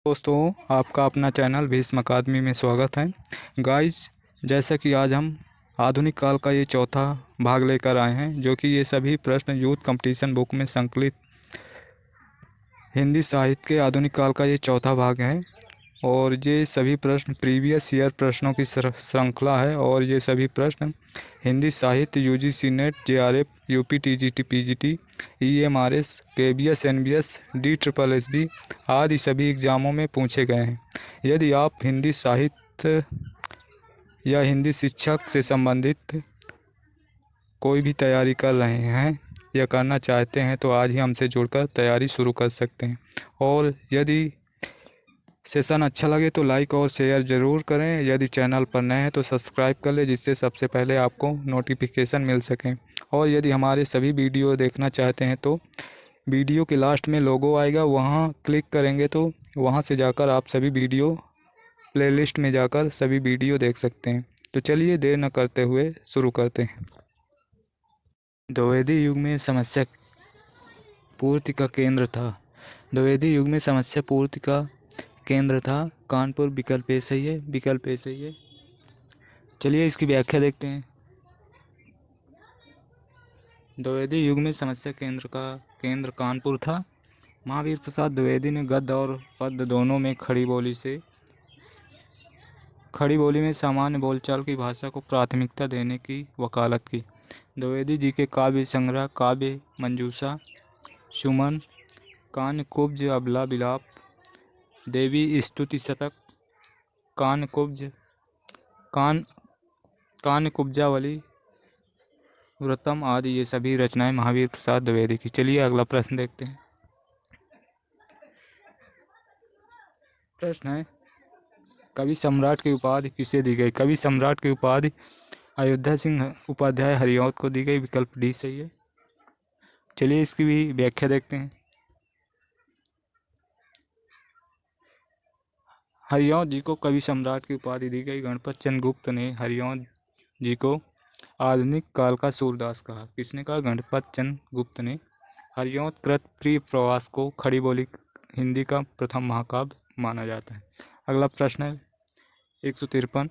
दोस्तों, आपका अपना चैनल भीष्म अकादमी में स्वागत है। गाइस, जैसा कि आज हम आधुनिक काल का ये चौथा भाग लेकर आए हैं, जो कि ये सभी प्रश्न यूथ कंपटीशन बुक में संकलित हिंदी साहित्य के आधुनिक काल का ये चौथा भाग है। और ये सभी प्रश्न प्रीवियस ईयर प्रश्नों की श्रृंखला है। और ये सभी प्रश्न हिंदी साहित्य UGC net, JRF, UP TGT, PGT, EMRS, KBS, NBS, DSSB आदि सभी एग्जामों में पूछे गए हैं। यदि आप हिंदी साहित्य या हिंदी शिक्षक से संबंधित कोई भी तैयारी कर रहे हैं या करना चाहते हैं तो आज ही हमसे जुड़कर तैयारी शुरू कर सकते हैं। और यदि सेशन अच्छा लगे तो लाइक और शेयर ज़रूर करें। यदि चैनल पर नए हैं तो सब्सक्राइब कर लें, जिससे सबसे पहले आपको नोटिफिकेशन मिल सकें। और यदि हमारे सभी वीडियो देखना चाहते हैं तो वीडियो के लास्ट में लोगो आएगा, वहां क्लिक करेंगे तो वहां से जाकर आप सभी वीडियो प्लेलिस्ट में जाकर सभी वीडियो देख सकते हैं। तो चलिए देर न करते हुए शुरू करते हैं। द्विवेदी युग में समस्या पूर्ति का केंद्र था। द्विवेदी युग में समस्या पूर्ति का केंद्र था कानपुर। विकल्प ए सही है, विकल्प ए सही है। चलिए इसकी व्याख्या देखते हैं। द्विवेदी युग में समस्या केंद्र कानपुर था। महावीर प्रसाद द्विवेदी ने गद्य और पद्य दोनों में खड़ी बोली में सामान्य बोलचाल की भाषा को प्राथमिकता देने की वकालत की। द्विवेदी जी के काव्य संग्रह काव्य मंजूषा, सुमन, कान्यकुब्ज, अबला विलाप, देवी स्तुति शतक, कान्यकुब्जावली, व्रतम आदि ये सभी रचनाएं महावीर प्रसाद द्विवेदी की। चलिए अगला प्रश्न देखते हैं। प्रश्न है, कवि सम्राट की उपाधि किसे दी गई? कवि सम्राट की उपाधि अयोध्या सिंह उपाध्याय हरिऔध को दी गई। विकल्प डी सही है। चलिए इसकी भी व्याख्या देखते हैं। हरिऔध जी को कवि सम्राट की उपाधि दी गई। गणपत चंद्र गुप्त ने हरिऔध जी को आधुनिक काल का सूरदास कहा। किसने कहा? गणपत चंद्र गुप्त ने। हरिऔध कृत प्रिय प्रवास को खड़ी बोली हिंदी का प्रथम महाकाव्य माना जाता है। अगला प्रश्न है 153।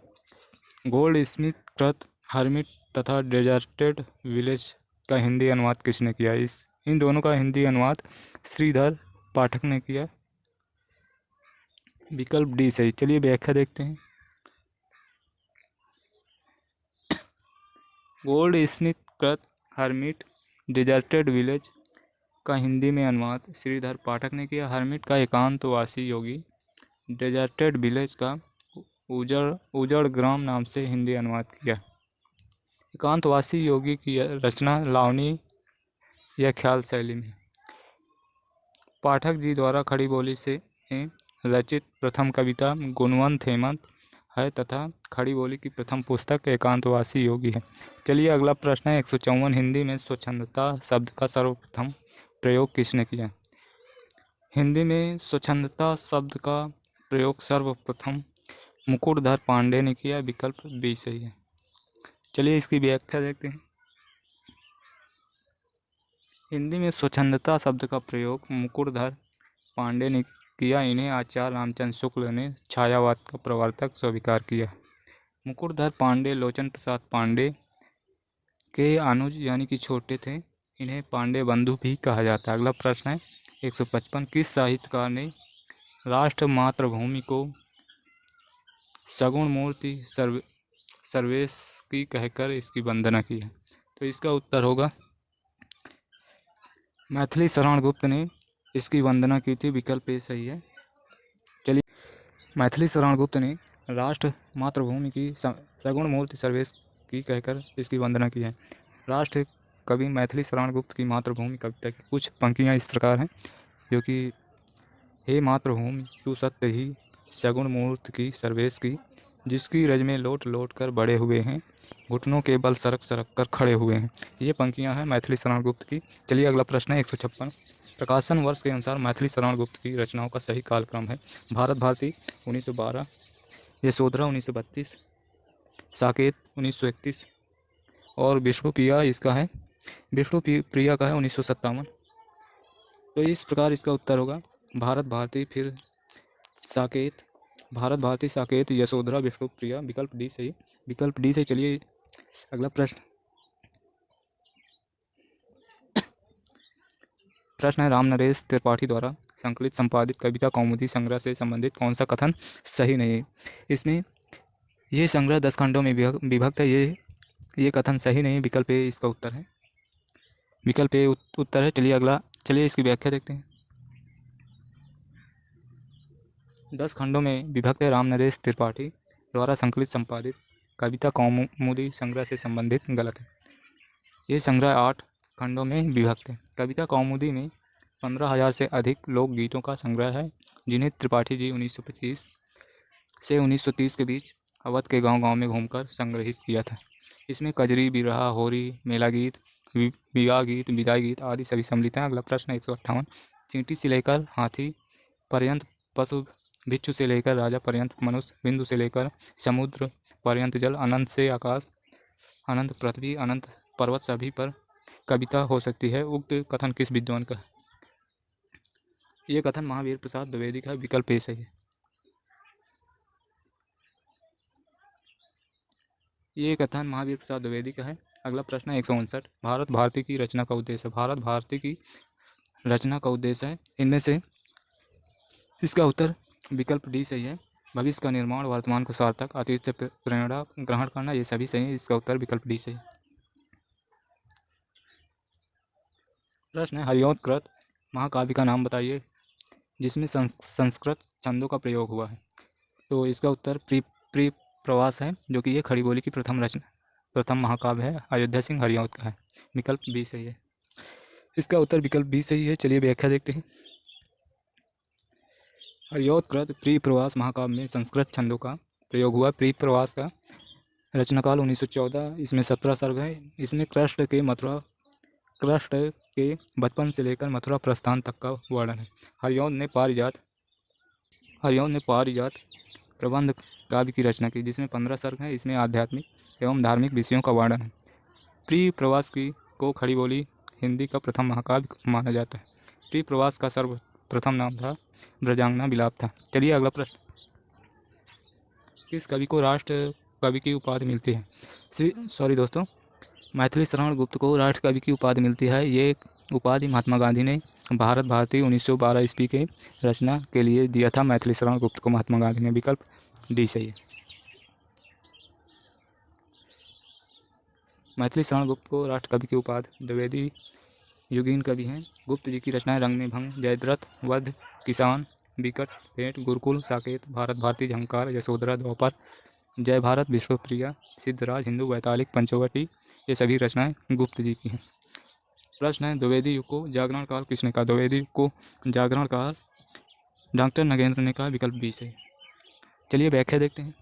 गोल्ड स्मिथ कृत हर्मिट तथा डेजर्टेड विलेज का हिंदी अनुवाद किसने किया? इन दोनों का हिंदी अनुवाद श्रीधर पाठक ने किया। विकल्प डी सही। चलिए व्याख्या देखते हैं। गोल्ड स्मिथ कृत हर्मिट डेजर्टेड विलेज का हिंदी में अनुवाद श्रीधर पाठक ने किया। हर्मिट का एकांतवासी योगी, डेजर्टेड विलेज का उजड़ ग्राम नाम से हिंदी अनुवाद किया। एकांतवासी योगी की रचना लावनी या ख्याल शैली में। पाठक जी द्वारा खड़ी बोली से रचित प्रथम कविता गुणवंत हेमंत है तथा खड़ी बोली की प्रथम पुस्तक एकांतवासी योगी है। चलिए अगला प्रश्न है 154। हिंदी में स्वच्छंदता शब्द का सर्वप्रथम प्रयोग किसने किया? हिंदी में स्वच्छंदता शब्द का प्रयोग सर्वप्रथम मुकुटधर पांडे ने किया। विकल्प बी सही है। चलिए इसकी व्याख्या देखते हैं। हिंदी में स्वच्छंदता शब्द का प्रयोग मुकुटधर पांडे ने किया। इन्हें आचार्य रामचंद्र शुक्ल ने छायावाद का प्रवर्तक स्वीकार किया। मुकुटधर पांडे लोचन प्रसाद पांडे के अनुज यानी कि छोटे थे। इन्हें पांडे बंधु भी कहा जाता है। अगला प्रश्न है 155। किस साहित्यकार ने राष्ट्र मातृभूमि को सगुण मूर्ति सर्वेश की कहकर इसकी वंदना की है? तो इसका उत्तर होगा मैथिली शरण गुप्त ने इसकी वंदना की थी। विकल्प ए सही है। चलिए, मैथिली शरण गुप्त ने राष्ट्र मातृभूमि की सगुण मूर्ति सर्वेश की कहकर इसकी वंदना की है। राष्ट्र कवि मैथिली शरण गुप्त की मातृभूमि कविता की कुछ पंक्तियाँ इस प्रकार हैं, जो कि हे मातृभूमि तू सत्य ही सगुण मूर्ति की सर्वेश की, जिसकी रज में लोट लोट कर बड़े हुए हैं, घुटनों के बल सरक सरक कर खड़े हुए हैं। ये पंक्तियाँ हैं मैथिली शरण गुप्त की। चलिए अगला प्रश्न है 156। प्रकाशन वर्ष के अनुसार मैथिली शरण गुप्त की रचनाओं का सही कालक्रम है? भारत भारती 1912, यशोधरा 1932, साकेत 1931 और विष्णु प्रिया का है 1957। तो इस प्रकार इसका उत्तर होगा भारत भारती, फिर साकेत, भारत भारती, साकेत, यशोधरा, विष्णुप्रिया। विकल्प डी सही, विकल्प डी सही। चलिए अगला प्रश्न प्रश्न है, राम नरेश त्रिपाठी द्वारा संकलित संपादित कविता कौमुदी संग्रह से संबंधित कौन सा कथन सही नहीं है। इसमें ये संग्रह 10 खंडों में विभक्त है, ये कथन सही नहीं। विकल्प ए इसका उत्तर है, विकल्प ए उत्तर है। चलिए इसकी व्याख्या देखते हैं। 10 खंडों में विभक्त है, राम नरेश त्रिपाठी द्वारा संकलित संपादित कविता कौमुदी संग्रह से संबंधित गलत है। ये संग्रह 8 खंडों में विभक्त है। कविता कौमुदी में 15,000 से अधिक लोकगीतों का संग्रह है, जिन्हें त्रिपाठी जी 1925 से 1930 के बीच अवध के गांव-गांव में घूमकर संग्रहित किया था। इसमें कजरी, बिरहा, होरी, मेला गीत, विवाह गीत, विदाई गीत आदि सभी सम्मिलित हैं। अगला प्रश्न 158, चींटी से लेकर हाथी पर्यंत, पशु भिक्षु से लेकर राजा पर्यंत, मनुष्य बिंदु से लेकर समुद्र पर्यंत जल, अनंत से आकाश, अनंत पृथ्वी, अनंत पर्वत सभी पर कविता हो सकती है। उक्त कथन किस विद्वान का है? ये कथन महावीर प्रसाद द्विवेदी का। विकल्प ए सही है, ये कथन महावीर प्रसाद द्विवेदी का है। अगला प्रश्न है 159, भारत भारती की रचना का उद्देश्य। भारत भारती की रचना का उद्देश्य है इनमें से इसका उत्तर विकल्प डी सही है। भविष्य का निर्माण, वर्तमान को सार्थक, अतीत से प्रेरणा ग्रहण करना, ये सभी सही है। इसका उत्तर विकल्प डी सही है। प्रश्न है, हरिऔध कृत महाकाव्य का नाम बताइए जिसमें संस्कृत छंदों का प्रयोग हुआ है। तो इसका उत्तर प्री प्रवास है, जो कि ये खड़ी बोली की प्रथम महाकाव्य है। अयोध्या सिंह हरिऔध का है। विकल्प बी सही है, इसका उत्तर विकल्प बी सही है। चलिए व्याख्या देखते हैं। हरिऔध कृत प्री प्रवास महाकाव्य में संस्कृत छंदों का प्रयोग हुआ। प्री प्रवास का रचनाकाल 1914, इसमें 17 सर्ग है। इसमें कृष्ण के बचपन से लेकर मथुरा प्रस्थान तक का वर्णन है। हरिऔध ने पारिजात प्रबंध काव्य की रचना की, जिसमें 15 सर्ग है। इसमें आध्यात्मिक एवं धार्मिक विषयों का वर्णन है। प्री प्रवास को खड़ी बोली हिंदी का प्रथम महाकाव्य माना जाता है। प्री प्रवास का सर्वप्रथम नाम था ब्रजांगना विलाप था। चलिए अगला प्रश्न, किस कवि को राष्ट्र कवि की उपाधि मिलती है? मैथिली शरण गुप्त को राष्ट्र कवि की उपाधि मिलती है। ये उपाधि महात्मा गांधी ने भारत भारती 1912 ईस्वी के रचना के लिए दिया था। मैथिली शरण गुप्त को महात्मा गांधी ने। विकल्प डी सही है, मैथिली शरण गुप्त को राष्ट्र कवि की उपाधि। द्विवेदी युगीन कवि हैं। गुप्त जी की रचनाएं रंग में भंग, जयद्रथ, वध, किसान, विकट, भेंट, गुरुकुल, साकेत, भारत भारती, झंकार, यशोधरा, द्वापर, जय भारत, विश्वप्रिया, सिद्धराज, हिंदू, वैतालिक, पंचवटी, ये सभी रचनाएं गुप्त जी की हैं। प्रश्न है, द्विवेदी युग को जागरण काल किसने कहा? द्विवेदी युग को जागरण काल डॉक्टर नगेंद्र ने कहा। विकल्प बी से। चलिए व्याख्या देखते हैं।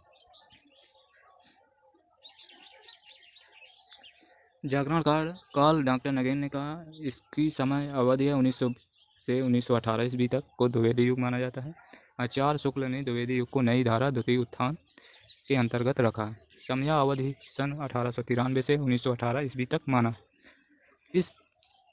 जागरण काल डॉक्टर नगेंद्र ने कहा, इसकी समय अवधि है 1900 से 1918 ईस्वी तक को द्विवेदी युग माना जाता है। आचार्य शुक्ल ने द्विवेदी युग को नई धारा द्वितीय उत्थान के अंतर्गत रखा है। समया अवधि सन 1893 से 1918 ईस्वी तक माना। इस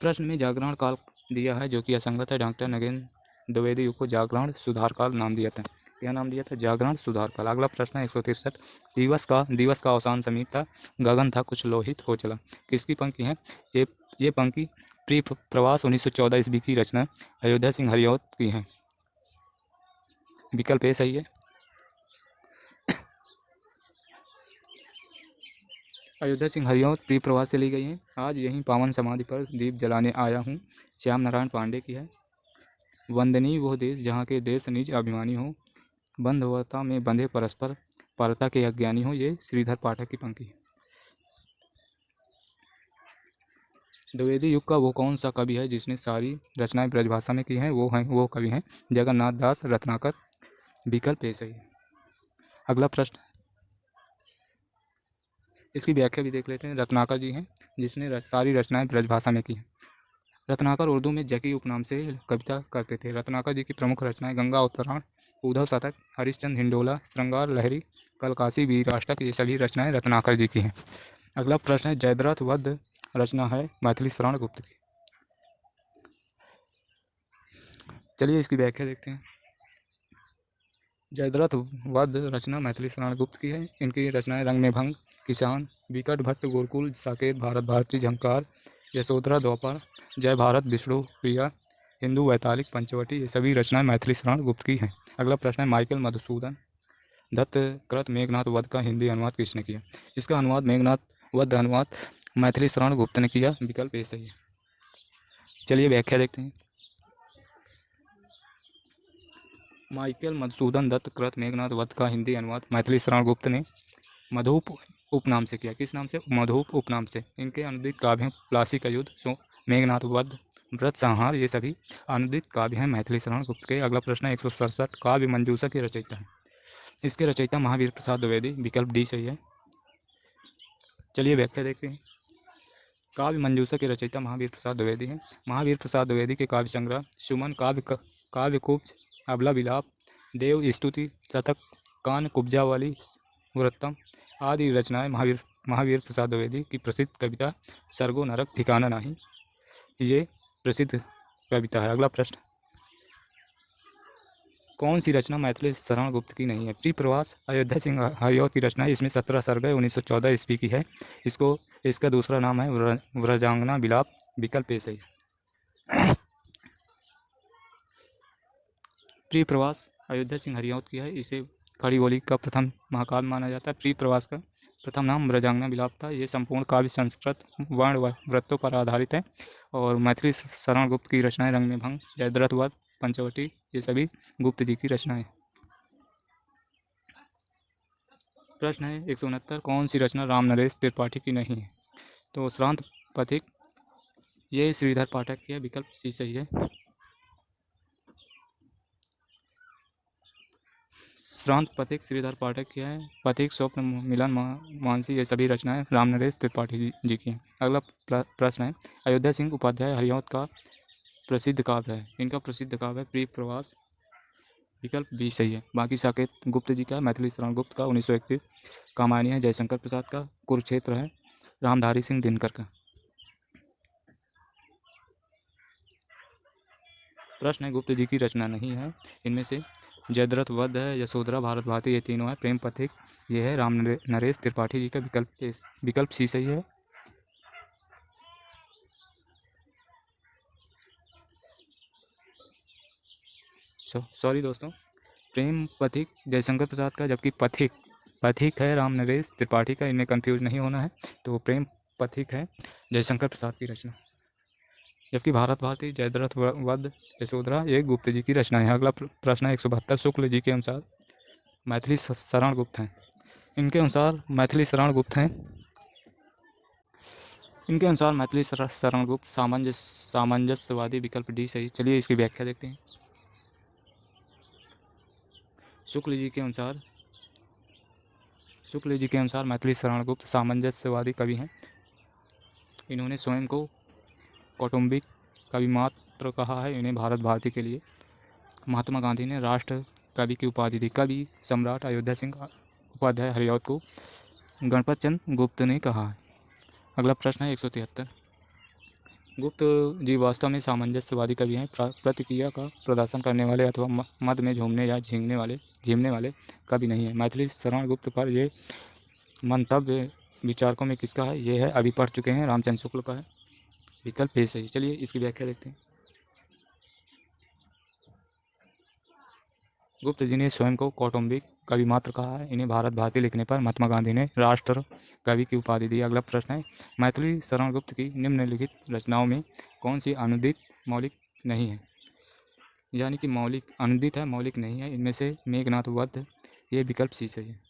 प्रश्न में जागरण काल दिया है, जो कि असंगत है। डॉक्टर नगेंद्र द्विवेदी युग को जागरण सुधार काल नाम दिया था। क्या नाम दिया था? जागरण सुधार काल। अगला प्रश्न है 163, दिवस का अवसान समीप था, गगन था कुछ लोहित हो चला, किसकी पंक्ति है? ये पंक्ति प्री प्रवास 1914 ईस्वी की रचना अयोध्या सिंह हरिऔध की है। विकल्प ए सही है, अयोध्या सिंह हरिऔध प्री प्रवास से ली गई है। आज यहीं पावन समाधि पर दीप जलाने आया हूँ, श्याम नारायण पांडे की है। वंदनीय वो देश जहाँ के देश निज अभिमानी हो, बंधुवता में बंधे परस्पर परता के अज्ञानी हो, ये श्रीधर पाठक की पंक्ति है। द्विवेदी युग का वो कौन सा कवि है जिसने सारी रचनाएं ब्रजभाषा में की हैं? वो कवि हैं जगन्नाथ दास रत्नाकर। विकल्प ए सही है। अगला प्रश्न, इसकी व्याख्या भी देख लेते हैं। रत्नाकर जी हैं जिसने सारी रचनाएं ब्रजभाषा में की हैं। रत्नाकर उर्दू में जकी उपनाम से कविता करते थे। रत्नाकर जी की प्रमुख रचनाएं गंगा अवतरण, उद्धव शतक, हरिश्चंद्र हिंडोला, श्रृंगार लहरी, कलकासी, वीराष्टक, ये सभी रचनाएं रत्नाकर जी की हैं। अगला प्रश्न है, जयद्रथ वध रचना है मैथिली शरण गुप्त की। चलिए इसकी व्याख्या देखते हैं। जयद्रथ वध रचना मैथिली शरण गुप्त की है। इनकी रचनाएं रंग में भंग, किसान, विकट भट्ट, गुरुकुल, साकेत, भारत भारती, झंकार, यशोधरा, द्वापर, जय भारत, विष्णु प्रिया, हिंदू, वैतालिक, पंचवटी, ये सभी रचनाएं मैथिली शरण गुप्त की हैं। अगला प्रश्न है, माइकल मधुसूदन दत्त कृत मेघनाथ वध का हिंदी अनुवाद किसने किया? इसका अनुवाद मेघनाथ वध अनुवाद मैथिली शरण गुप्त ने किया। विकल्प ए सही है। चलिए व्याख्या देखते हैं। माइकल मधुसूदन दत्त कृत मेघनाथ वध का हिंदी अनुवाद मैथिली शरण गुप्त ने मधुप उपनाम से किया। किस नाम से? मधुप उपनाम से। इनके अनुदित काव्य हैं प्लासी का युद्ध, मेघनाथ वध, व्रत संहार, ये सभी अनुदित काव्य हैं मैथिली शरण गुप्त के। अगला प्रश्न है 167, काव्य मंजूषा के रचयिता है। इसके रचयिता महावीर प्रसाद द्विवेदी। विकल्प डी सही है। चलिए व्याख्या देखते हैं। काव्य मंजूषा के रचयिता महावीर प्रसाद द्विवेदी हैं। महावीर प्रसाद द्विवेदी के काव्य संग्रह सुमन, काव्य कुब्ज, अबला विलाप, देव स्तुति, शतक, कान कुब्जावली, वृत्तम आदि रचनाएं महावीर प्रसाद द्विवेदी की प्रसिद्ध कविता सर्गो नरक ठिकाना नहीं, ये प्रसिद्ध कविता है। अगला प्रश्न, कौन सी रचना मैथिली शरण गुप्त की नहीं है? प्रिय प्रवास अयोध्या सिंह हरिऔध की रचना है। इसमें 17 सर्ग है, 1914 ईस्वी की है। इसका दूसरा नाम है व्रजांगना विलाप। विकल्प ए सही है। प्रिय प्रवास अयोध्या सिंह हरिऔध की है। इसे खड़ी बोली का प्रथम महाकाव्य माना जाता है। प्रिय प्रवास का प्रथम नाम व्रजांगना विलाप था। ये संपूर्ण काव्य संस्कृत वर्ण व व्रतों पर आधारित है। और मैथिली शरण गुप्त की रचनाएं रंग में भंग, जयद्रथ वध, पंचवटी, ये सभी गुप्त जी की रचनाएं। प्रश्न है 169, कौन सी रचना राम नरेश त्रिपाठी की नहीं है? तो श्रांत पथिक, ये श्रीधर पाठक की है। विकल्प सी सही है। श्रांत पथिक श्रीधर पाठक की है। पथिक, स्वप्न, मिलन, मानसी, ये सभी रचनाएं राम नरेश त्रिपाठी जी की हैं। अगला प्रश्न है, अयोध्या सिंह उपाध्याय हरिऔध का प्रसिद्ध काव्य है। इनका प्रसिद्ध काव्य है प्रिय प्रवास। विकल्प बी सही है। बाकी साकेत गुप्त जी का, मैथिली शरण गुप्त का 1931, कामायनी है जयशंकर प्रसाद का, कुरुक्षेत्र है रामधारी सिंह दिनकर का। प्रश्न है, गुप्त जी की रचना नहीं है इनमें से जयद्रथ वध है, यशोधरा, भारत भारती, ये तीनों है। प्रेम पथिक ये है राम नरेश त्रिपाठी जी का। विकल्प सी सही है। सॉरी दोस्तों, प्रेम पथिक जयशंकर प्रसाद का, जबकि पथिक है राम नरेश त्रिपाठी का। इनमें कंफ्यूज नहीं होना है। तो प्रेम पथिक है जयशंकर प्रसाद की रचना, जबकि भारत भारती, जयद्रथ वध, यशोधरा ये गुप्त जी की रचना है। अगला प्रश्न है 172, शुक्ल जी के अनुसार मैथिली शरण गुप्त हैं। इनके अनुसार मैथिली शरण गुप्त हैं। इनके अनुसार मैथिली शरण गुप्त सामंजस्यवादी। विकल्प डी सही। चलिए इसकी व्याख्या देखते हैं। शुक्ल जी के अनुसार मैथिली शरण गुप्त सामंजस्यवादी कवि हैं। इन्होंने स्वयं को कौटुंबिक कवि मात्र कहा है। इन्हें भारत भारती के लिए महात्मा गांधी ने राष्ट्र कवि की उपाधि दी। कवि सम्राट अयोध्या सिंह उपाध्याय हरिऔध को गणपत चंद्र गुप्त ने कहा है। अगला प्रश्न है 173, गुप्त जी वास्तव में सामंजस्यवादी कवि हैं। प्रतिक्रिया का प्रदर्शन करने वाले अथवा मद में झूमने या झीमने वाले कवि नहीं है। मैथिली शरण गुप्त पर ये मंतव्य विचारकों में किसका है? ये है, अभी पढ़ चुके हैं, रामचंद्र शुक्ल का है। विकल्प ए सही। चलिए इसकी व्याख्या देखते हैं। गुप्त जी ने स्वयं को कौटुंबिक कवि मात्र कहा है। इन्हें भारत भारती लिखने पर महात्मा गांधी ने राष्ट्र कवि की उपाधि दी। अगला प्रश्न है, मैथिली शरण गुप्त की निम्नलिखित रचनाओं में कौन सी अनुदित मौलिक नहीं है? यानी कि मौलिक अनुदित है, मौलिक नहीं है। इनमें से मेघनाथ वध, ये विकल्प सी सही है।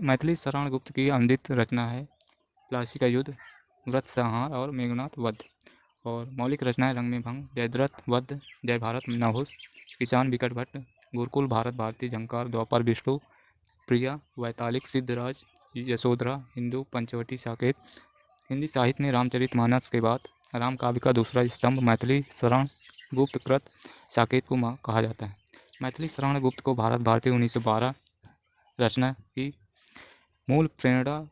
मैथिली शरण गुप्त की अनुदित रचना है प्लासी का युद्ध, व्रत संहार और मेघनाथ वध। और मौलिक रचनाएं रंग में भंग, जयद्रथ वध, जय भारत, नहुस, किसान, विकट भट्ट, गुरुकुल, भारत भारती, झंकार, द्वापर, विष्णु प्रिया, वैतालिक, सिद्धराज, यशोधरा, हिंदू, पंचवटी, साकेत। हिंदी साहित्य में रामचरितमानस के बाद राम काव्य का दूसरा स्तंभ मैथिली शरण गुप्त कृत साकेत को कहा जाता है। मैथिली शरण गुप्त को भारत भारती 1912 रचना की मूल प्रेरणा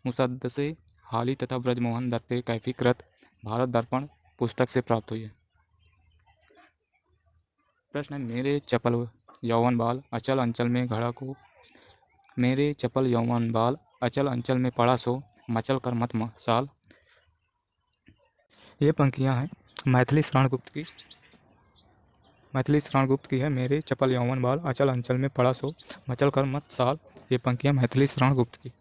मुसद्दसे हाली तथा ब्रजमोहन दत्ते कैफी कृत भारत दर्पण पुस्तक से प्राप्त हुई है? प्रश्न है, मेरे चपल यौवन बाल अचल अंचल में घड़ा को, मेरे चपल यौवन बाल अचल अंचल में पड़ा सो, मचल कर मत साल। ये पंक्तियाँ हैं मैथिली शरण गुप्त की है। मेरे चपल यौवन बाल अचल अंचल में पड़ा सो, मचल कर मत साल। ये पंक्तियाँ मैथिली शरण गुप्त की।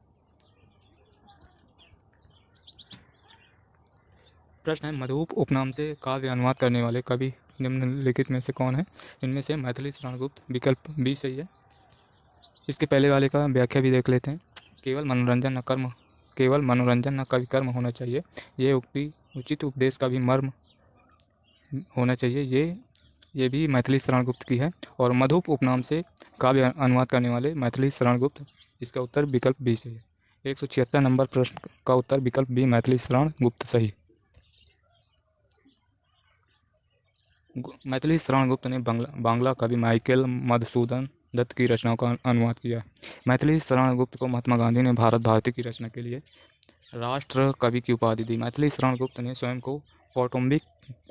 प्रश्न है, मधुप उपनाम से काव्य अनुवाद करने वाले कवि निम्नलिखित में से कौन है? इनमें से मैथिली शरण गुप्त विकल्प बी सही है। इसके पहले वाले का व्याख्या भी देख लेते हैं। केवल मनोरंजन न कवि कर्म होना चाहिए, ये उक्ति उचित उपदेश का भी मर्म होना चाहिए। ये भी मैथिली शरण गुप्त की है। और मधुप उपनाम से काव्य अनुवाद करने वाले मैथिली शरण गुप्त। इसका उत्तर विकल्प बी सही है। 176 नंबर प्रश्न का उत्तर विकल्प बी मैथिली शरण गुप्त सही। मैथिली शरण गुप्त ने बांग्ला कवि माइकल मधुसूदन दत्त की रचनाओं का अनुवाद किया। मैथिली शरण गुप्त को महात्मा गांधी ने भारत भारती की रचना के लिए राष्ट्र कवि की उपाधि दी। मैथिली शरण गुप्त ने स्वयं को कौटुंबिक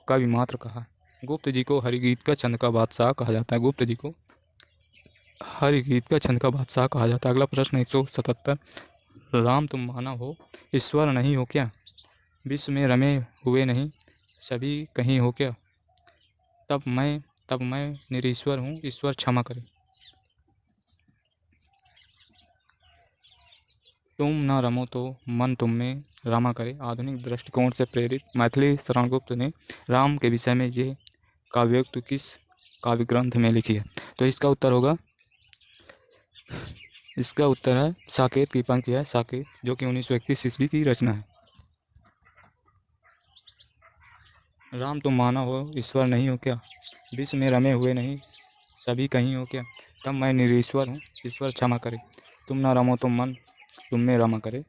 कवि मात्र कहा। गुप्त जी को हरिगीत का छंद का बादशाह कहा जाता है। गुप्त जी को हरिगीत का छंद का बादशाह कहा जाता है। अगला प्रश्न 177, राम तुम माना हो, ईश्वर नहीं हो क्या? विश्व में रमे हुए नहीं, सभी कहीं हो क्या? तब मैं निरीश्वर हूँ, ईश्वर क्षमा करे। तुम न रमो तो मन तुम में रमा करे। आधुनिक दृष्टिकोण से प्रेरित मैथिली शरण गुप्त ने राम के विषय में ये काव्योक्ति किस काव्य ग्रंथ में लिखी है? तो इसका उत्तर है साकेत की पंक्ति है। साकेत, जो कि 1931 ईस्वी की रचना है। राम तुम माना हो, ईश्वर नहीं हो क्या? विश्व में रमे हुए नहीं, सभी कहीं हो क्या? तब मैं निरीश्वर हूँ, ईश्वर क्षमा करे। तुम न रमो तो मन तुम में रमा करे।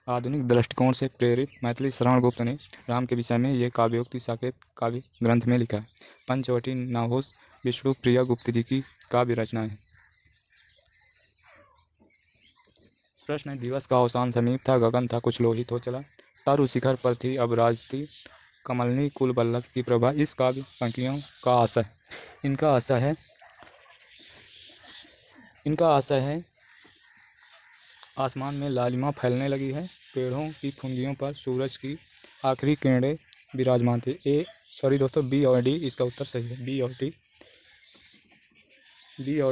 आधुनिक दृष्टिकोण से प्रेरित मैथिली शरण गुप्त ने राम के विषय में ये काव्योक्ति साकेत काव्य ग्रंथ में लिखा है। पंचवटी नाहोस विष्णु प्रिया गुप्त जी की काव्य रचना है। प्रश्न है, दिवस का अवसान समीप था, गगन था कुछ लोहित हो चला, तरु शिखर पर थी अब राज थी, कमलनी कुल बल्लभ की प्रभा। इस काव्य पंक्तियों का आशय इनका आशय है आसमान में लालिमा फैलने लगी है, पेड़ों की फुनगियों पर सूरज की आखिरी किरणें विराजमान थी। बी और डी इसका उत्तर सही है। बी और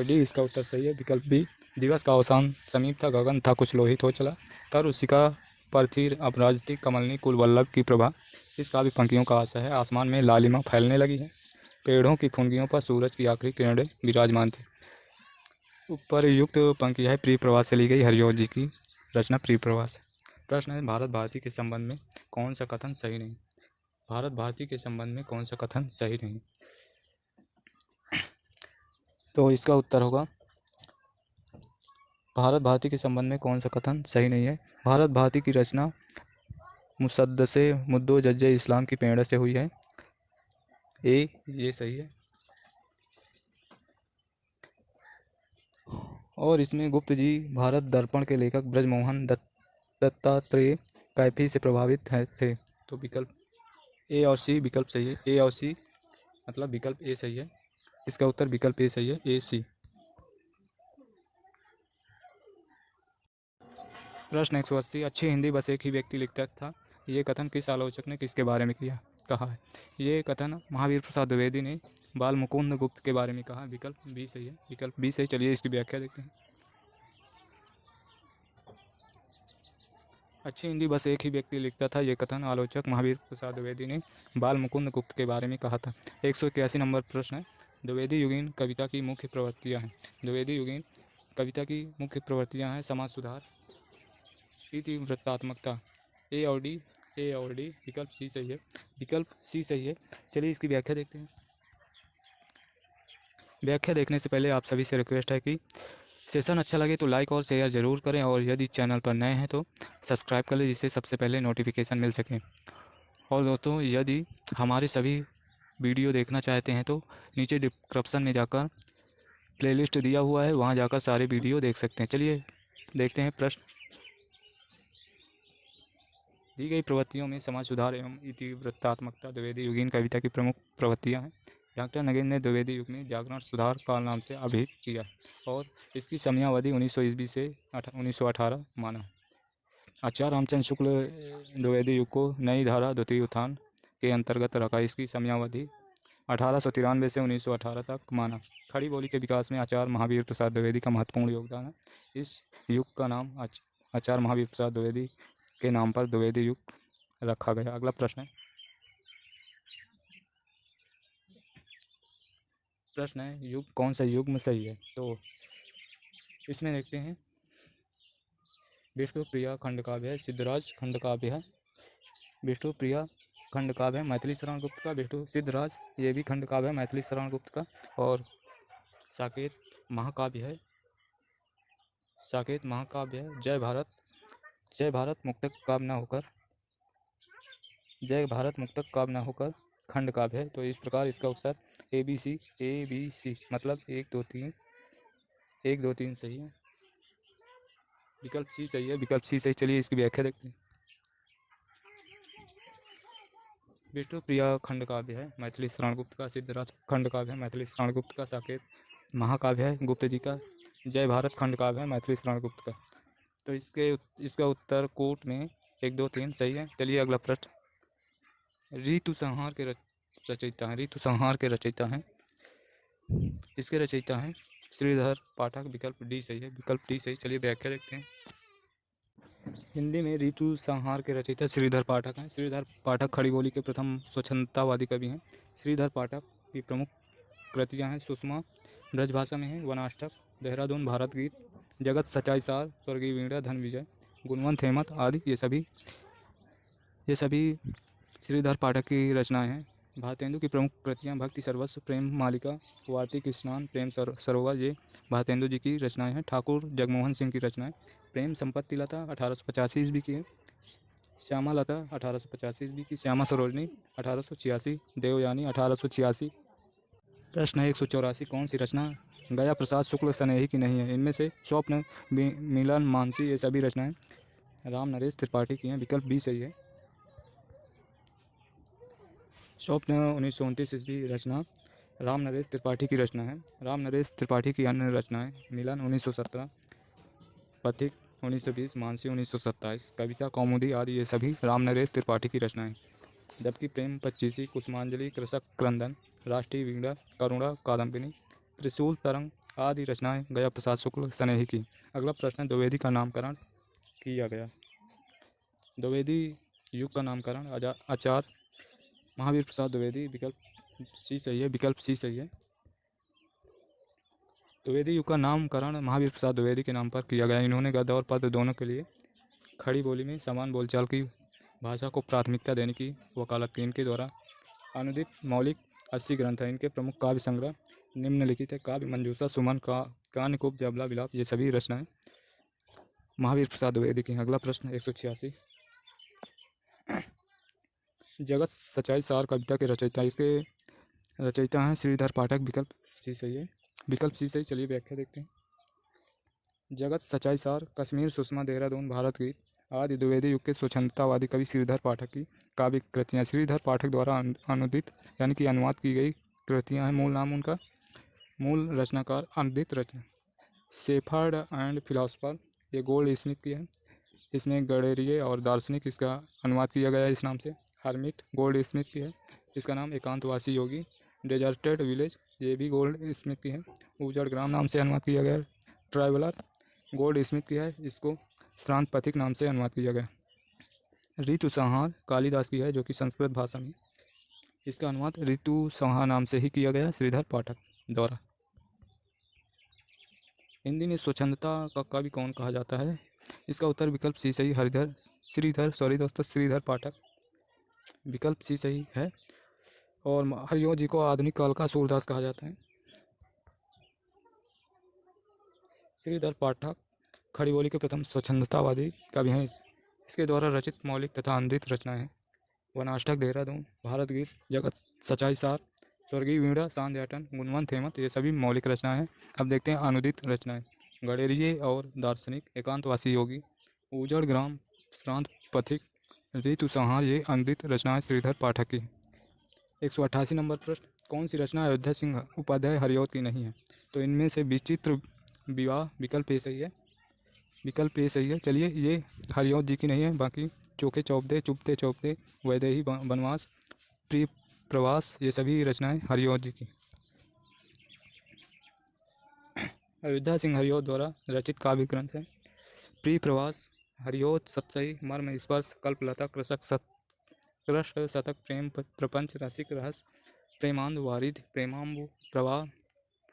डी इसका उत्तर सही है। विकल्प बी, दिवस का अवसान समीप था, गगन था कुछ लोहित हो चला, तरु शिखा पर थी अब राज थी, कमलनी कुल वल्लभ की प्रभा। इस काव्य पंक्तियों का आशय है आसमान में लालिमा फैलने लगी है, पेड़ों की फुनगियों पर सूरज की आखिरी किरणें विराजमान थी। उपरयुक्त पंक्ति है प्रिय प्रवास से ली गई, हरिऔध जी की रचना प्रिय प्रवास। प्रश्न है, भारत भारती के संबंध में कौन सा कथन सही नहीं? भारत भारती के संबंध में कौन सा कथन सही नहीं? तो इसका उत्तर होगा भारत भारती के संबंध में कौन सा कथन सही नहीं है? भारत भारती की रचना मुसद्दसे मुद्दो जज्जे इस्लाम की प्रेरणा से हुई है। ये सही है। और इसमें गुप्त जी भारत दर्पण के लेखक ब्रजमोहन दत्तात्रेय कैफी से प्रभावित थे। तो विकल्प ए और सी विकल्प सही है। ए और सी मतलब विकल्प ए सही है। इसका उत्तर विकल्प ए सही है, ए सी। प्रश्न 180, अच्छी हिंदी बस एक ही व्यक्ति लिखता था, ये कथन किस आलोचक ने किसके बारे में कहा है? ये कथन महावीर प्रसाद द्विवेदी ने बाल मुकुंद गुप्त के बारे में कहा। विकल्प बी सही है। विकल्प बी सही। चलिए इसकी व्याख्या देखते हैं। अच्छी हिंदी बस एक ही व्यक्ति लिखता था, ये कथन आलोचक महावीर प्रसाद द्विवेदी ने बाल मुकुंद गुप्त के बारे में कहा था। 181 नंबर प्रश्न है, द्विवेदी युगीन कविता की मुख्य प्रवृत्तियाँ हैं। द्विवेदी युगीन कविता की मुख्य प्रवृत्तियाँ हैं समाज सुधार, इतिवृत्तात्मकता। ए और डी विकल्प सी सही है। विकल्प सी सही है। चलिए इसकी व्याख्या देखते हैं। व्याख्या देखने से पहले आप सभी से रिक्वेस्ट है कि सेशन अच्छा लगे तो लाइक और शेयर ज़रूर करें, और यदि चैनल पर नए हैं तो सब्सक्राइब कर लें, जिससे सबसे पहले नोटिफिकेशन मिल सके। और दोस्तों, यदि हमारे सभी वीडियो देखना चाहते हैं तो नीचे डिस्क्रिप्शन में जाकर प्लेलिस्ट दिया हुआ है, वहाँ जाकर सारे वीडियो देख सकते हैं। चलिए देखते हैं प्रश्न। दी गई प्रवृत्तियों में समाज सुधार एवं इतिवृत्तात्मकता द्विवेदी युगीन कविता की प्रमुख प्रवृत्तियाँ हैं। डॉक्टर नगेंद्र ने द्विवेदी युग में जागरण सुधार काल नाम से अभिहित किया और इसकी समयावधि 1900 ईस्वी से 1918 माना। आचार्य रामचंद्र शुक्ल द्विवेदी युग को नई धारा द्वितीय उत्थान के अंतर्गत रखा। इसकी समयावधि 1893 से 1918 तक माना। खड़ी बोली के विकास में आचार्य महावीर प्रसाद द्विवेदी का महत्वपूर्ण योगदान है। इस युग का नाम आचार्य महावीर प्रसाद द्विवेदी के नाम पर द्विवेदी युग रखा गया। अगला प्रश्न है युग कौन सा युग में सही है? तो इसमें देखते हैं विष्णुप्रिया खंड काव्य है, सिद्धराज खंड काव्य है। विष्णुप्रिया खंड काव्य है मैथिली शरण गुप्त का। विष्णु सिद्धराज ये भी खंड काव्य है मैथिली शरण गुप्त का। और साकेत महाकाव्य है, साकेत महाकाव्य है। जय भारत मुक्तक काव्य न होकर खंड काव्य है। तो इस प्रकार इसका उत्तर ए बी सी मतलब 1 2 3 सही है। विकल्प सी सही है, विकल्प सी सही। चलिए इसकी व्याख्या देखते हैं। विष्णुप्रिया खंड काव्य है मैथिली शरण गुप्त का। सिद्धराज खंड काव्य है मैथिली शरण गुप्त का। साकेत महाकाव्य है गुप्त जी का। जय भारत खंड काव्य है मैथिली शरण गुप्त का। तो इसका उत्तर कोट में 1 2 3 सही है। चलिए अगला प्रश्न। ऋतु संहार के रचयिता हैं इसके रचयिता हैं श्रीधर पाठक। विकल्प डी सही है, विकल्प डी सही। चलिए व्याख्या देखते हैं। हिंदी में ऋतु संहार के रचयिता श्रीधर पाठक हैं। श्रीधर पाठक खड़ी बोली के प्रथम स्वच्छंदतावादी कवि हैं। श्रीधर पाठक की प्रमुख कृतियाँ हैं सुषमा ब्रजभाषा में है, वनाष्टक, देहरादून भारत गीत, जगत सच्चाई सार, स्वर्गीय वीणा, धन विजय, गुणवंत हेमंत आदि ये सभी श्रीधर पाठक की रचनाएं हैं। भारतेंदु की प्रमुख कृतियाँ भक्ति सर्वस्व, प्रेम मालिका, वार्तिक स्नान, प्रेम सरोवर ये भारतेंदु जी की रचनाएं हैं। ठाकुर जगमोहन सिंह की रचनाएं। प्रेम संपत्ति लता 1885 ईस्वी की है। श्यामा लता 1885 ईस्वी की। श्यामा सरोजनी 1886। देवयानी 1886। प्रश्न 184 कौन सी रचना गया प्रसाद शुक्ल स्नेही की नहीं है? इनमें से स्वप्न, मिलन, मानसी ये सभी रचनाएं राम नरेश त्रिपाठी की हैं। विकल्प बी सही है। स्वप्न 1929 ईस्वी रचना राम नरेश त्रिपाठी की रचना है। राम नरेश त्रिपाठी की अन्य रचनाएं मिलन 1917, पथिक 1920, मानसी 1927, कविता कौमुदी आदि ये सभी राम नरेश त्रिपाठी की रचनाएं। जबकि प्रेम पच्चीसी, कुसुमांजलि, कृषक क्रंदन, राष्ट्रीय वीणा, करुणा कादम्बिनी, त्रिशूल तरंग आदि रचनाएं गया प्रसाद शुक्ल स्नेही की। अगला प्रश्न द्विवेदी का नामकरण किया गया। द्विवेदी युग का नामकरण आचार्य महावीर प्रसाद द्विवेदी। विकल्प सी सही है, विकल्प सी सही है। द्विवेदी युग का नामकरण महावीर प्रसाद द्विवेदी के नाम पर किया गया। इन्होंने गद्य और पद्य दोनों के लिए खड़ी बोली में समान बोलचाल की भाषा को प्राथमिकता देने की वकालत की। इनके द्वारा अनुदित मौलिक 80 ग्रंथ हैं। इनके प्रमुख काव्य संग्रह निम्नलिखित है। काव्य मंजूषा, सुमन, कान्यकूप, जबला, विलाप ये सभी रचनाएं महावीर प्रसाद द्विवेदी की। अगला प्रश्न 186 जगत सच्चाई सार कविता के रचयिता हैं श्रीधर पाठक। विकल्प सी सही है, विकल्प सी सही। चलिए व्याख्या देखते हैं। जगत सच्चाई सार, कश्मीर, सुषमा, देहरादून भारत गीत आदि द्विवेदी युग के स्वच्छंदतावादी कवि श्रीधर पाठक की काव्य कृतियाँ। श्रीधर पाठक द्वारा अनुदित यानी कि अनुवाद की गई कृतियाँ हैं। मूल नाम उनका, मूल रचनाकार अनुदित रचना शेफर्ड एंड फिलोसफर ये गोल्ड स्मिथ की है। इसमें गडेरिए और दार्शनिक इसका अनुवाद किया गया है इस नाम से। हर्मिट गोल्ड स्मिथ की है। इसका नाम एकांतवासी योगी। डेजर्टेड विलेज ये भी गोल्ड स्मिथ की है। उजड़ ग्राम नाम से अनुवाद किया गया। ट्रैवलर गोल्ड स्मिथ की है। इसको श्रांत पथिक नाम से अनुवाद किया गया। ऋतु संहार कालिदास की है जो कि संस्कृत भाषा में। इसका अनुवाद ऋतु संहार नाम से ही किया गया श्रीधर पाठक द्वारा। हिंदी में स्वच्छंदता का कवि कौन कहा जाता है? इसका उत्तर विकल्प सी सही श्रीधर पाठक। विकल्प सी सही है। और हरिओ जी को आधुनिक काल का सूरदास कहा जाता है। श्रीधर पाठक खड़ी बोली के प्रथम स्वच्छंदतावादी कवि हैं। इसके द्वारा रचित मौलिक तथा अनुदित रचनाएं हैं वनाष्टक, देहरादून भारत गीत, जगत सच्चाई सार, स्वर्गीय वीणा, सांध्याटन, गुणवंत हेमंत ये सभी मौलिक रचनाएं हैं। अब देखते हैं अनुदित रचनाएं। गडेरिए और दार्शनिक, एकांतवासी योगी, उजड़ ग्राम, श्रांत पथिक, ऋतु संहार ये अमृत रचनाएं श्रीधर पाठक की। 188 नंबर प्रश्न, कौन सी रचना अयोध्या सिंह उपाध्याय हरिऔध की नहीं है? तो इनमें से विचित्र विवाह विकल्प ए सही है, विकल्प ए सही है। चलिए, ये हरिऔध जी की नहीं है, बाकी चोखे चौपदे, चुपते चौपदे, वैदेही वनवास, प्रिय प्रवास, ये सभी रचनाएं हरिऔध जी की। अयोध्या सिंह हरिऔध द्वारा रचित काव्य ग्रंथ है प्रिय प्रवास, हरिऔध, सतसई, मर्म स्पर्श, कल्पलता, कृष्ण शतक, प्रेम प्रपंच, रसिक रहस्य, प्रेमांध वारिध, प्रेमांबु प्रवाह,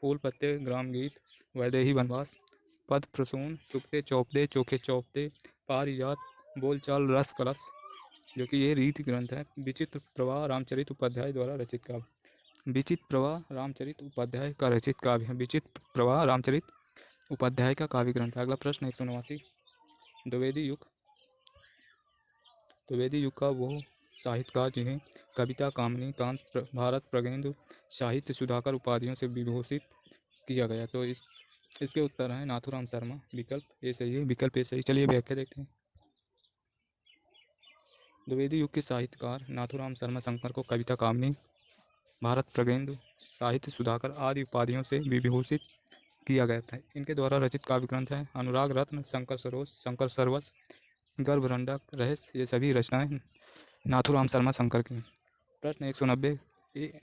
फूल पत्ते, ग्राम गीत, वैदेही वनवास, पद प्रसून, चुपते चौपदे, चोखे चौपदे, पारिजात, बोलचाल रस कलश, जो कि ये रीति ग्रंथ है। विचित्र प्रवाह रामचरित उपाध्याय द्वारा रचित काव्य। विचित्र प्रवाह रामचरित उपाध्याय का रचित काव्य है। विचित्र प्रवाह रामचरित उपाध्याय का काव्य ग्रंथ है। अगला प्रश्न 189, द्विवेदी युग। द्विवेदी युग का वो साहित्यकार जिन्हें कविता, कामनी, कांत, भारत, प्रगेंदु, साहित्य सुधाकर उपाधियों से विभूषित किया गया। तो इसके उत्तर हैं नाथूराम शर्मा, विकल्प ए सही है, विकल्प ए सही। चलिए व्याख्या देखते हैं। द्विवेदी युग के साहित्यकार नाथूराम शर्मा शंकर को कविता, कामनी, भारत, प्रगेंदु, साहित्य सुधाकर आदि उपाधियों से विभूषित किया गया था। इनके द्वारा रचित काव्य ग्रंथ है अनुराग रत्न, शंकर सरोज, शंकर सरवस, गर्भरंडक, रहस्य, ये सभी रचनाएं नाथूराम शर्मा शंकर की। प्रश्न 190,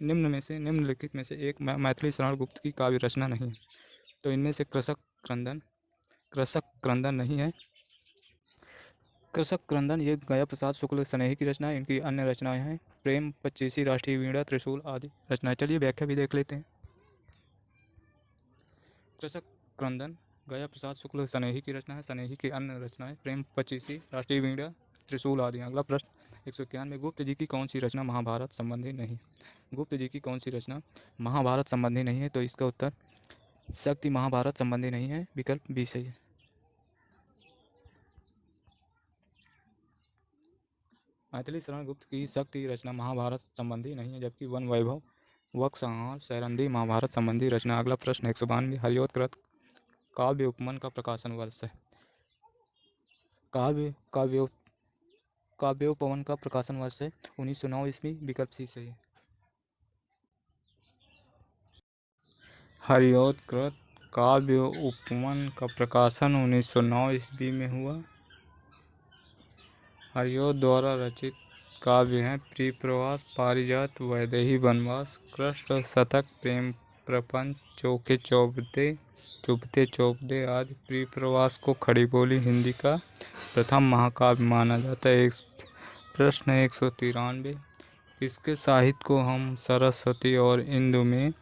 निम्नलिखित में से एक मैथिली शरण गुप्त की काव्य रचना नहीं है। तो इनमें से कृषक क्रंदन नहीं है। कृषक क्रंदन ये गया प्रसाद शुक्ल स्नेही की रचना है। इनकी अन्य रचनाएं हैं प्रेम, पच्चीसी, राष्ट्रीय वीणा, त्रिशूल आदि रचनाएं। चलिए व्याख्या भी देख लेते हैं। कृषक क्रंदन गया प्रसाद शुक्ल स्नेही की रचना है। स्नेही की अन्य रचनाएं प्रेम, पच्चीसी, राष्ट्रीय वीणा, त्रिशूल आदि। अगला प्रश्न 191, गुप्त जी की कौन सी रचना महाभारत संबंधी नहीं? गुप्त जी की कौन सी रचना महाभारत संबंधी नहीं है? तो इसका उत्तर शक्ति महाभारत संबंधी नहीं है, विकल्प बी सही है। मैथिली शरण गुप्त की शक्ति रचना महाभारत संबंधी नहीं है, जबकि वन वैभव, वक संहार, सैरंधी महाभारत संबंधी रचना। अगला प्रश्न 192, हरिऔध कृत काव्य उपमन का प्रकाशन वर्ष है। काव्योपवन का प्रकाशन वर्ष है 1909 ईस्वी, विकल्प सी सही है। हरिऔध कृत काव्य उपमन का प्रकाशन 1909 ईस्वी में हुआ। हरिऔध द्वारा रचित काव्य हैं प्रिय प्रवास, पारिजात, वैदेही वनवास, कृष्ण शतक, प्रेम प्रपंच, चोखे चौपदे, चुपते चौपदे आदि। प्रिय प्रवास को खड़ी बोली हिंदी का प्रथम महाकाव्य माना जाता है। प्रश्न 193, इसके साहित्य को हम सरस्वती और इंदु में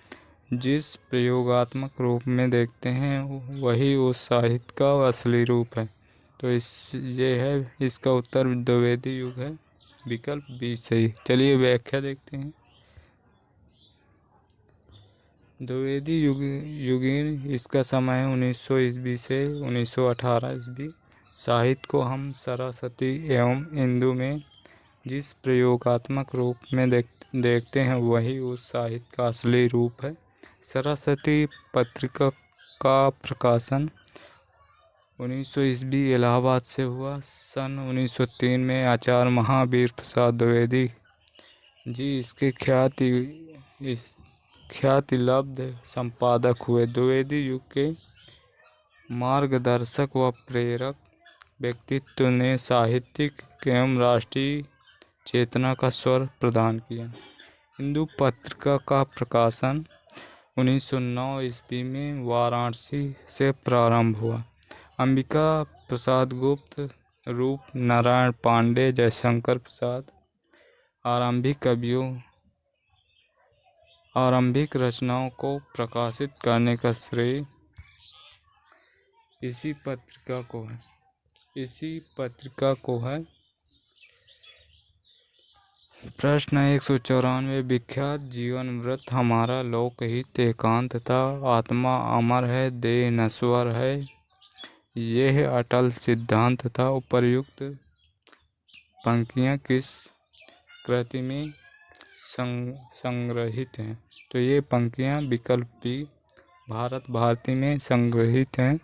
जिस प्रयोगात्मक रूप में देखते हैं वही उस साहित्य का असली रूप है। तो ये है इसका उत्तर द्विवेदी युग है, विकल्प बी सही। चलिए व्याख्या देखते हैं। द्विवेदी युगीन इसका समय है 1900 ईस्वी से 1918 ईस्वी। साहित्य को हम सरस्वती एवं इंदु में जिस प्रयोगात्मक रूप में देखते हैं वही उस साहित्य का असली रूप है। सरस्वती पत्रिका का प्रकाशन 1900 ईस्वी इलाहाबाद से हुआ। सन 1903 में आचार्य महावीर प्रसाद द्विवेदी जी इसके ख्यातिलब्ध संपादक हुए। द्विवेदी युग के मार्गदर्शक व प्रेरक व्यक्तित्व ने साहित्यिक एवं राष्ट्रीय चेतना का स्वर प्रदान किया। हिंदू पत्रिका का प्रकाशन 1909 ईस्वी में वाराणसी से प्रारंभ हुआ। अंबिका प्रसाद गुप्त, रूप नारायण पांडे, जयशंकर प्रसाद आरंभिक रचनाओं को प्रकाशित करने का श्रेय इसी पत्रिका को है। प्रश्न 194, विख्यात जीवन वृत्त हमारा लोकहित एकांत था, आत्मा अमर है, देह नश्वर है, यह अटल सिद्धांत था। उपर्युक्त पंक्तियाँ किस कृति में संग्रहित हैं? तो ये पंक्तियाँ विकल्प बी भारत भारती में संग्रहित हैं।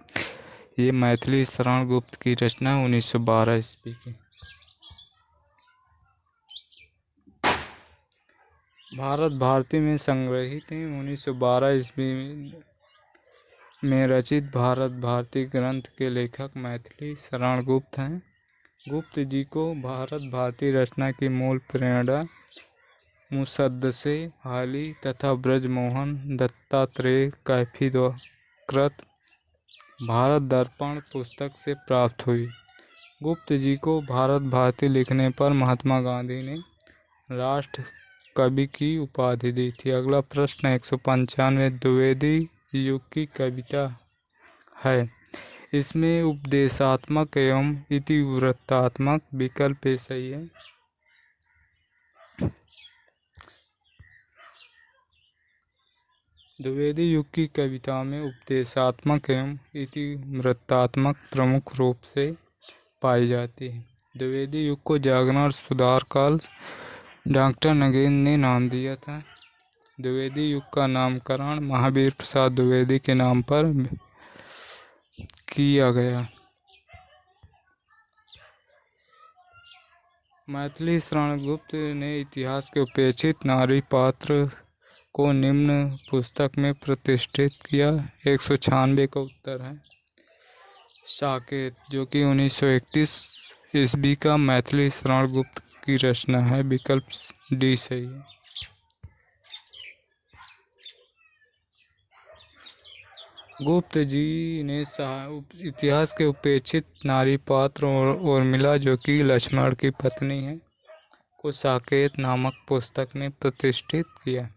ये मैथिली शरण गुप्त की रचना 1912 ईस्वी की। भारत भारती में संग्रहित 1912 ईस्वी में रचित भारत भारती ग्रंथ के लेखक मैथिली शरण गुप्त हैं। गुप्त जी को भारत भारती रचना की मूल प्रेरणा मुसद्दसे हाली तथा ब्रजमोहन दत्तात्रेय कैफी कृत भारत दर्पण पुस्तक से प्राप्त हुई। गुप्त जी को भारत भारती लिखने पर महात्मा गांधी ने राष्ट्र कवि की उपाधि दी थी। अगला प्रश्न 195 द्विवेदी युग की कविता है। इसमें उपदेशात्मक एवं इतिवृत्तात्मक विकल्प सही है। द्विवेदी युग की कविता में उपदेशात्मक एवं इतिवृत्तात्मक प्रमुख रूप से पाई जाती है। द्विवेदी युग को जागरण सुधार काल डॉक्टर नगेंद्र ने नाम दिया था। द्विवेदी युग का नामकरण महावीर प्रसाद द्विवेदी के नाम पर किया गया। मैथिली शरण गुप्त ने इतिहास के उपेक्षित नारी पात्र को निम्न पुस्तक में प्रतिष्ठित किया। 196 का उत्तर है साकेत, जो कि 1931 ईस्वी का मैथिली शरण गुप्त की रचना है। विकल्प डी सही है। गुप्त जी ने इतिहास के उपेक्षित नारी पात्र और उर्मिला, जो कि लक्ष्मण की पत्नी है, को साकेत नामक पुस्तक में प्रतिष्ठित किया।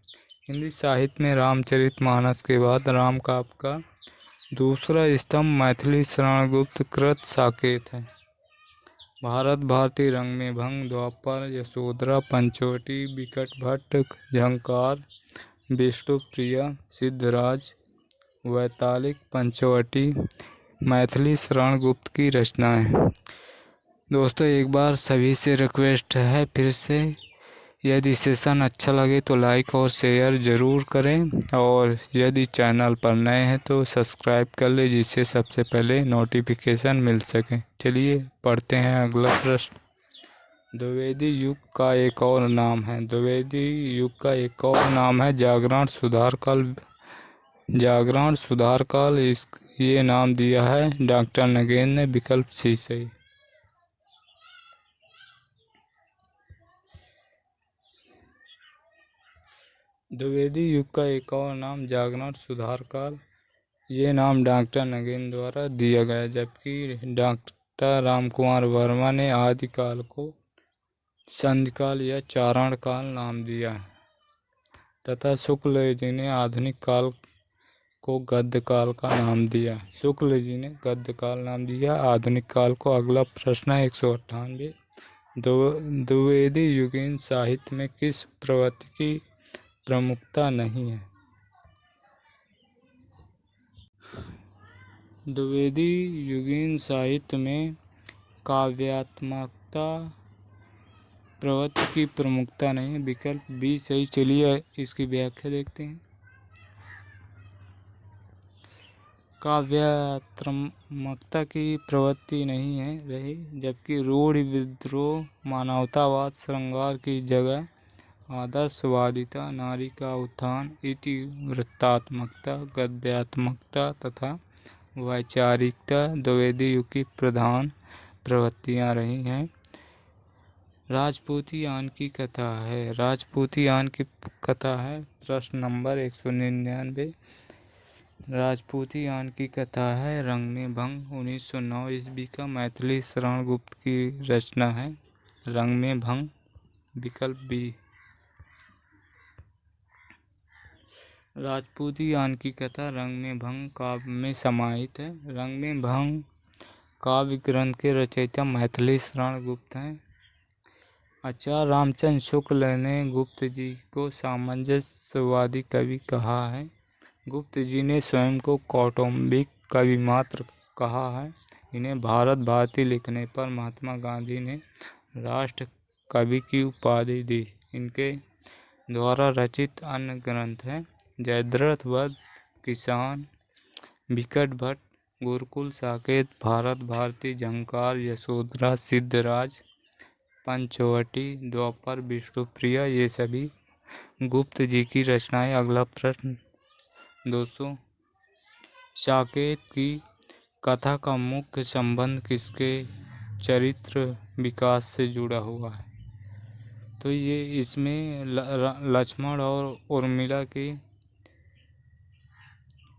हिंदी साहित्य में रामचरितमानस के बाद राम काव्य का दूसरा स्तंभ मैथिली शरण गुप्त कृत साकेत है। भारत भारती, रंग में भंग, द्वापर, यशोधरा, पंचवटी, विकट भट्ट, झंकार, विष्णुप्रिया, सिद्धराज, वैतालिक, पंचवटी मैथिली शरण गुप्त की रचना है। दोस्तों, एक बार सभी से रिक्वेस्ट है फिर से, यदि सेशन अच्छा लगे तो लाइक और शेयर ज़रूर करें, और यदि चैनल पर नए हैं तो सब्सक्राइब कर ले, जिससे सबसे पहले नोटिफिकेशन मिल सके। चलिए पढ़ते हैं अगला प्रश्न। द्विवेदी युग का एक और नाम है। द्विवेदी युग का एक और नाम है जागरण सुधार काल। जागरण सुधार काल ये नाम दिया है डॉक्टर नगेंद्र ने। विकल्प सी सही। द्विवेदी युग का एक और नाम जागरण सुधार काल, ये नाम डॉक्टर नगेंद्र द्वारा दिया गया, जबकि डॉक्टर रामकुमार वर्मा ने आदिकाल को संधिकाल या चारण काल नाम दिया, तथा शुक्ल जी ने आधुनिक काल को गद्य काल का नाम दिया। शुक्ल जी ने गद्य काल नाम दिया आधुनिक काल को। अगला प्रश्न है 198। द्विवेदी युगीन साहित्य में किस प्रवृत्ति की प्रमुखता नहीं है? द्विवेदी युगीन साहित्य में काव्यात्मकता प्रवृत्ति की प्रमुखता नहीं है। विकल्प बी सही। चलिए इसकी व्याख्या देखते हैं। काव्यात्मकता की प्रवृत्ति नहीं है रही, जबकि रूढ़ विद्रोह, मानवतावाद, श्रृंगार की जगह आदर्शवादिता, नारी का उत्थान, इतिवृत्तात्मकता, गद्यात्मकता तथा वैचारिकता द्विवेदी युग की प्रधान प्रवृत्तियां रही हैं। राजपूतियान की कथा है। राजपूतियान की कथा है। प्रश्न नंबर 199। राजपूतियान की कथा है रंग में भंग। 1909 ईस्वी का मैथिली शरण गुप्त की रचना है। रंग में भंग। विकल्प बी। राजपूतियान की कथा रंग में भंग काव्य में समाहित है। रंग में भंग काव्य ग्रंथ के रचयिता मैथिली शरण गुप्त हैं। आचार्य रामचंद्र शुक्ल ने गुप्त जी को सामंजस्यवादी कवि कहा है। गुप्त जी ने स्वयं को कौटुंबिक कवि मात्र कहा है। इन्हें भारत भारती लिखने पर महात्मा गांधी ने राष्ट्र कवि की उपाधि दी। इनके द्वारा रचित अन्य ग्रंथ हैं जयद्रथ वध, किसान, विकट भट्ट, गुरुकुल, साकेत, भारत भारती, झंकार, यशोधरा, सिद्धराज, पंचवटी, द्वापर, विष्णुप्रिया, ये सभी गुप्त जी की रचनाएं। अगला प्रश्न दोस्तों, साकेत की कथा का मुख्य संबंध किसके चरित्र विकास से जुड़ा हुआ है? तो ये इसमें लक्ष्मण और उर्मिला की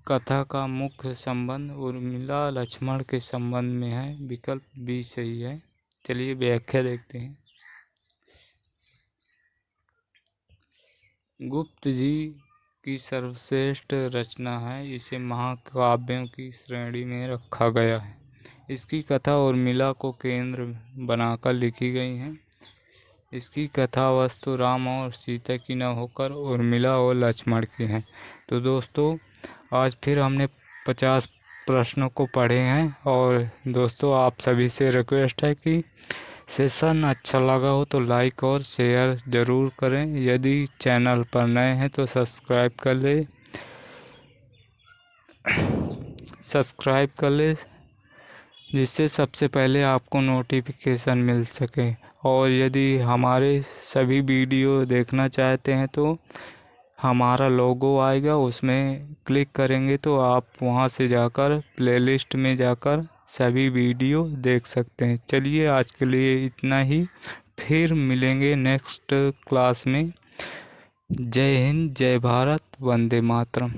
कथा का मुख्य संबंध उर्मिला लक्ष्मण के संबंध में है। विकल्प बी सही है। चलिए व्याख्या देखते हैं। गुप्त जी की सर्वश्रेष्ठ रचना है। इसे महाकाव्यों की श्रेणी में रखा गया है। इसकी कथा उर्मिला को केंद्र बनाकर लिखी गई है। इसकी कथा वस्तु राम और सीता की न होकर उर्मिला और लक्ष्मण की है। तो दोस्तों आज फिर हमने 50 प्रश्नों को पढ़े हैं। और दोस्तों आप सभी से रिक्वेस्ट है कि सेशन अच्छा लगा हो तो लाइक और शेयर ज़रूर करें। यदि चैनल पर नए हैं तो सब्सक्राइब कर ले जिससे सबसे पहले आपको नोटिफिकेशन मिल सके। और यदि हमारे सभी वीडियो देखना चाहते हैं तो हमारा लोगो आएगा, उसमें क्लिक करेंगे तो आप वहां से जाकर प्लेलिस्ट में जाकर सभी वीडियो देख सकते हैं। चलिए आज के लिए इतना ही, फिर मिलेंगे नेक्स्ट क्लास में। जय हिंद, जय भारत, वंदे मातरम।